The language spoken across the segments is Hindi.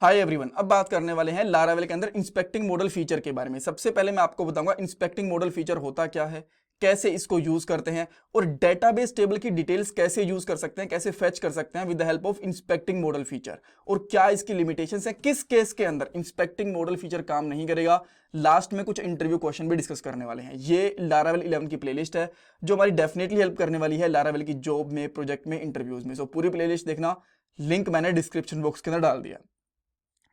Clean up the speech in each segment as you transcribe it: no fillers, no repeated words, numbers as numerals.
हाय एवरीवन, अब बात करने वाले हैं लारावेल के अंदर इंस्पेक्टिंग मॉडल फीचर के बारे में। सबसे पहले मैं आपको बताऊंगा इंस्पेक्टिंग मॉडल फीचर होता क्या है, कैसे इसको यूज करते हैं और डेटाबेस टेबल की डिटेल्स कैसे यूज कर सकते हैं, कैसे फेच कर सकते हैं with the help of inspecting model feature, और क्या इसकी लिमिटेशंस हैं, किस केस के अंदर इंस्पेक्टिंग मॉडल फीचर काम नहीं करेगा। लास्ट में कुछ इंटरव्यू क्वेश्चन भी डिस्कस करने वाले हैं। ये लारावेल 11 की प्लेलिस्ट है जो हमारी डेफिनेटली हेल्प करने वाली है लारावेल की जॉब में, प्रोजेक्ट में, इंटरव्यूज में। सो पूरी प्लेलिस्ट देखना, लिंक मैंने डिस्क्रिप्शन बॉक्स के अंदर डाल दिया।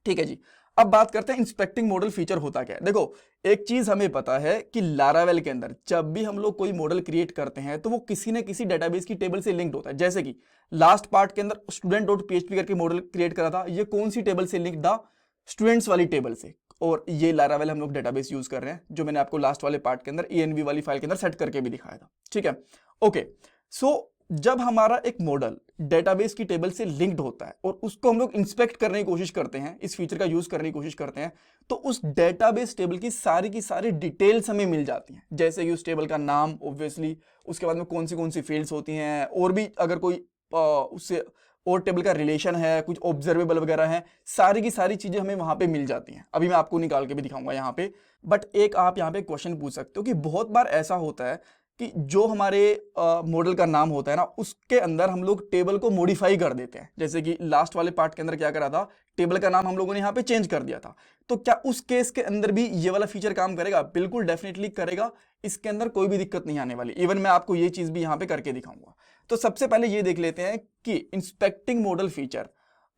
ठीक है जी, अब बात करते हैं इंस्पेक्टिंग मॉडल फीचर होता क्या है। देखो, एक चीज हमें पता है कि लारावेल के अंदर जब भी हम लोग कोई मॉडल क्रिएट करते हैं तो वो किसी न किसी डेटाबेस की टेबल से लिंक्ड होता है। जैसे कि लास्ट पार्ट के अंदर student.php करके मॉडल क्रिएट करा था, ये कौन सी टेबल से लिंक्ड था? स्टूडेंट्स वाली टेबल से। और ये लारावेल हम लोग डेटाबेस यूज कर रहे हैं, जो मैंने आपको लास्ट वाले पार्ट के अंदर env वाली फाइल के अंदर सेट करके भी दिखाया था। ठीक है, ओके। सो जब हमारा एक मॉडल डेटाबेस की टेबल से लिंक्ड होता है और उसको हम लोग इंस्पेक्ट करने की कोशिश करते हैं, इस फीचर का यूज करने की कोशिश करते हैं, तो उस डेटाबेस टेबल की सारी डिटेल्स हमें मिल जाती हैं। जैसे कि उस टेबल का नाम ऑब्वियसली, उसके बाद में कौन सी फील्ड्स होती हैं, और भी अगर कोई उससे और टेबल का रिलेशन है, कुछ ऑब्जर्वेबल वगैरह है, सारी की सारी चीजें हमें वहां पे मिल जाती हैं। अभी मैं आपको निकाल के भी दिखाऊंगा यहाँ पे। बट एक आप यहाँ पे क्वेश्चन पूछ सकते हो कि बहुत बार ऐसा होता है कि जो हमारे मॉडल का नाम होता है ना, उसके अंदर हम लोग टेबल को मॉडिफाई कर देते हैं। जैसे कि लास्ट वाले पार्ट के अंदर क्या करा था, टेबल का नाम हम लोगों ने यहाँ पे चेंज कर दिया था। तो क्या उस केस के अंदर भी ये वाला फीचर काम करेगा? बिल्कुल डेफिनेटली करेगा, इसके अंदर कोई भी दिक्कत नहीं आने वाली। इवन मैं आपको ये चीज भी यहाँ पे करके दिखाऊंगा। तो सबसे पहले ये देख लेते हैं कि इंस्पेक्टिंग मॉडल फीचर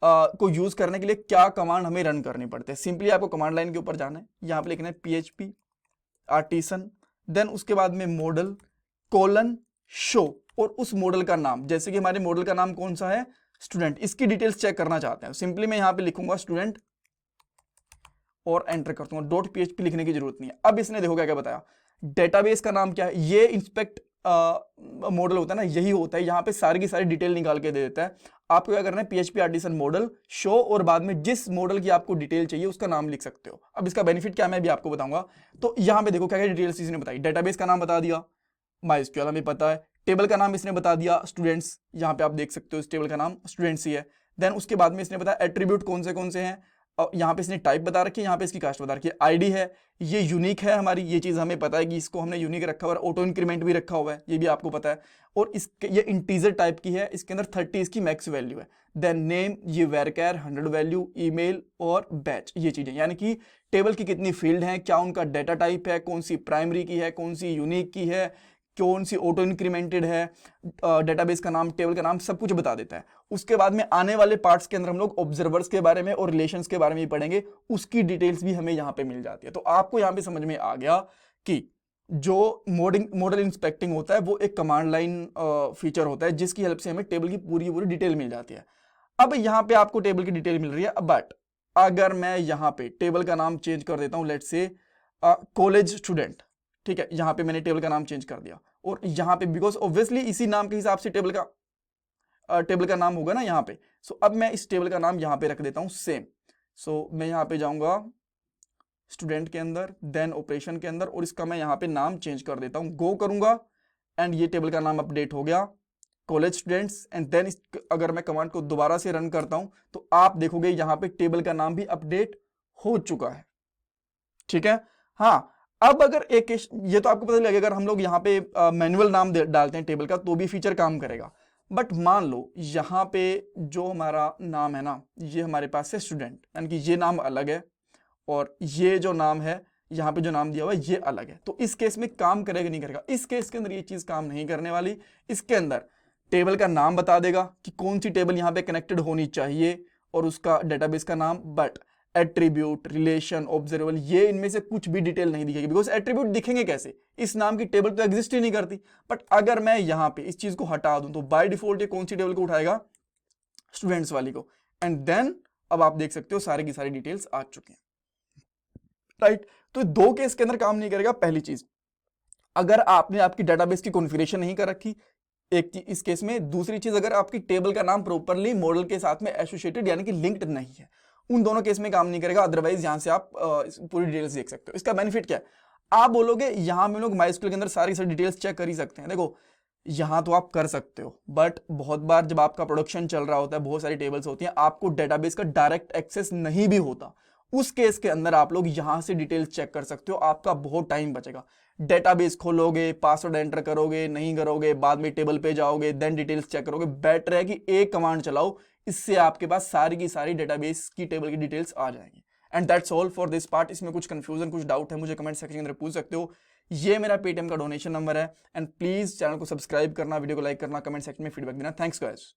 को यूज करने के लिए क्या कमांड हमें रन करनी पड़ती है। सिंपली आपको कमांड लाइन के ऊपर जाना है, यहाँ पे लिखना है PHP आर्टिसन, देन उसके बाद में मॉडल कोलन शो, और उस मॉडल का नाम, जैसे कि हमारे मॉडल का नाम कौन सा है, स्टूडेंट। इसकी डिटेल्स चेक करना चाहते हैं, सिंपली मैं यहां पे लिखूंगा स्टूडेंट और एंटर कर दूंगा। .php लिखने की जरूरत नहीं है। अब इसने देखो क्या क्या बताया, डेटाबेस का नाम क्या है, ये इंस्पेक्ट मॉडल होता है ना, यही होता है। यहाँ पे सारी की सारी डिटेल निकाल के दे देता है। आपको क्या करना है, PHP आर्टिसन मॉडल शो, और बाद में जिस मॉडल की आपको डिटेल चाहिए उसका नाम लिख सकते हो। अब इसका बेनिफिट क्या है मैं भी आपको बताऊंगा। तो यहाँ पे देखो क्या क्या डिटेल्स इसने बताई। डेटाबेस का नाम बता दिया, MySQL हमें पता है। टेबल का नाम इसने बता दिया स्टूडेंट्स, यहाँ पे आप देख सकते हो इस टेबल का नाम स्टूडेंट्स ही है। देन उसके बाद में इसने बताया एट्रीब्यूट कौन से हैं, और यहाँ पे इसने टाइप बता रखी है, यहाँ पे इसकी कास्ट बता रखी है। आईडी है, ये यूनिक है हमारी, ये चीज हमें पता है कि इसको हमने यूनिक रखा हुआ है। ऑटो इंक्रीमेंट भी रखा हुआ है, ये भी आपको पता है। और इसके ये इंटीजर टाइप की है, इसके अंदर 30 इसकी मैक्स वैल्यू है। देन नेम, ये वेरकैर 100 वैल्यू, ईमेल और बैच, ये चीजें, यानी कि टेबल की कितनी फील्ड है, क्या उनका डेटा टाइप है, कौन सी प्राइमरी की है, कौन सी यूनिक की है, कौन सी ऑटो इंक्रीमेंटेड है, डेटाबेस का नाम, टेबल का नाम, सब कुछ बता देता है। उसके बाद में आने वाले पार्ट्स के अंदर हम लोग ऑब्जर्वर्स के बारे में और रिलेशंस के बारे में भी पढ़ेंगे, उसकी डिटेल्स भी हमें यहाँ पे मिल जाती है। तो आपको यहाँ पे समझ में आ गया कि जो मॉडल इंस्पेक्टिंग होता है वो एक कमांड लाइन फीचर होता है, जिसकी हेल्प से हमें टेबल की पूरी डिटेल मिल जाती है। अब यहाँ पे आपको टेबल की डिटेल मिल रही है, बट अगर मैं यहाँ पे टेबल का नाम चेंज कर देता हूँ, लेट्स से कॉलेज स्टूडेंट, ठीक है, यहाँ पे मैंने टेबल का नाम चेंज कर दिया, और यहाँ पे बिकॉज ऑब्वियसली इसी नाम के हिसाब से टेबल का नाम होगा ना यहाँ पे। सो अब मैं इस टेबल का नाम यहाँ पे रख देता हूँ सेम। सो मैं यहाँ पे जाऊंगा स्टूडेंट के अंदर, देन ऑपरेशन के अंदर, और इसका मैं यहाँ पे नाम चेंज कर देता हूँ। गो करूंगा एंड ये टेबल का नाम अपडेट हो गया, कॉलेज स्टूडेंट्स। एंड देन अगर मैं कमांड को दोबारा से रन करता हूं तो आप देखोगे यहाँ पे टेबल का नाम भी अपडेट हो चुका है। ठीक है, हाँ। अब अगर एक ये तो आपको पता लगेगा, अगर हम लोग यहाँ पे मैनुअल नाम डालते हैं टेबल का तो भी फीचर काम करेगा। बट मान लो यहाँ पे जो हमारा नाम है ना, ये हमारे पास है स्टूडेंट, यानी कि ये नाम अलग है, और ये जो नाम है यहाँ पे जो नाम दिया हुआ है ये अलग है। तो इस केस में काम करेगा नहीं करेगा? इस केस के अंदर ये चीज काम नहीं करने वाली। इसके अंदर टेबल का नाम बता देगा कि कौन सी टेबल यहाँ पे कनेक्टेड होनी चाहिए और उसका डेटाबेस का नाम, बट एट्रीब्यूट, रिलेशन, ऑब्जर्वेबल, ये इनमें से कुछ भी डिटेल नहीं दिखेगी। बिकॉज एट्रीब्यूट दिखेंगे कैसे, इस नाम की टेबल तो एग्जिस्ट ही नहीं करती। बट अगर मैं यहाँ पे इस चीज को हटा दूं तो बाय डिफॉल्ट ये कौन सी टेबल को उठाएगा, स्टूडेंट्स वाली को। एंड देन अब आप देख सकते हो सारी की सारी डिटेल्स आ चुकी हैं, राइट। तो दो केस के अंदर काम नहीं करेगा। पहली चीज, अगर आपने आपकी डेटाबेस की कॉन्फ़िगरेशन नहीं कर रखी, एक चीज इस केस में। दूसरी चीज, अगर आपकी टेबल का नाम प्रॉपरली मॉडल के साथ में एसोसिएटेड यानी कि लिंक्ड नहीं है, उन दोनों केस में काम नहीं करेगा। अदरवाइज यहां से आप पूरी डिटेल्स देख सकते हो। इसका बेनिफिट क्या है, आप बोलोगे यहां में लोग MySQL के अंदर सारी डिटेल्स चेक कर ही सकते हैं। देखो, यहाँ तो आप कर सकते हो, बट बहुत बार जब आपका प्रोडक्शन चल रहा होता है, बहुत सारी टेबल्स होती हैं, आपको डेटाबेस का डायरेक्ट एक्सेस नहीं भी होता, उस केस के अंदर आप लोग यहाँ से डिटेल्स चेक कर सकते हो, आपका बहुत टाइम बचेगा। डेटाबेस खोलोगे, पासवर्ड एंटर करोगे, नहीं करोगे, बाद में टेबल पे जाओगे, देन डिटेल्स चेक करोगे, बेटर है कि एक कमांड चलाओ, इससे आपके पास सारी की सारी डेटाबेस की टेबल की डिटेल्स आ जाएंगी। And that's all for this part. इसमें कुछ कंफ्यूजन, कुछ डाउट है, मुझे कमेंट सेक्शन के अंदर पूछ सकते हो। ये मेरा पेटीएम का डोनेशन नंबर है, एंड प्लीज चैनल को सब्सक्राइब करना, वीडियो को लाइक करना, कमेंट सेक्शन में फीडबैक देना। Thanks guys.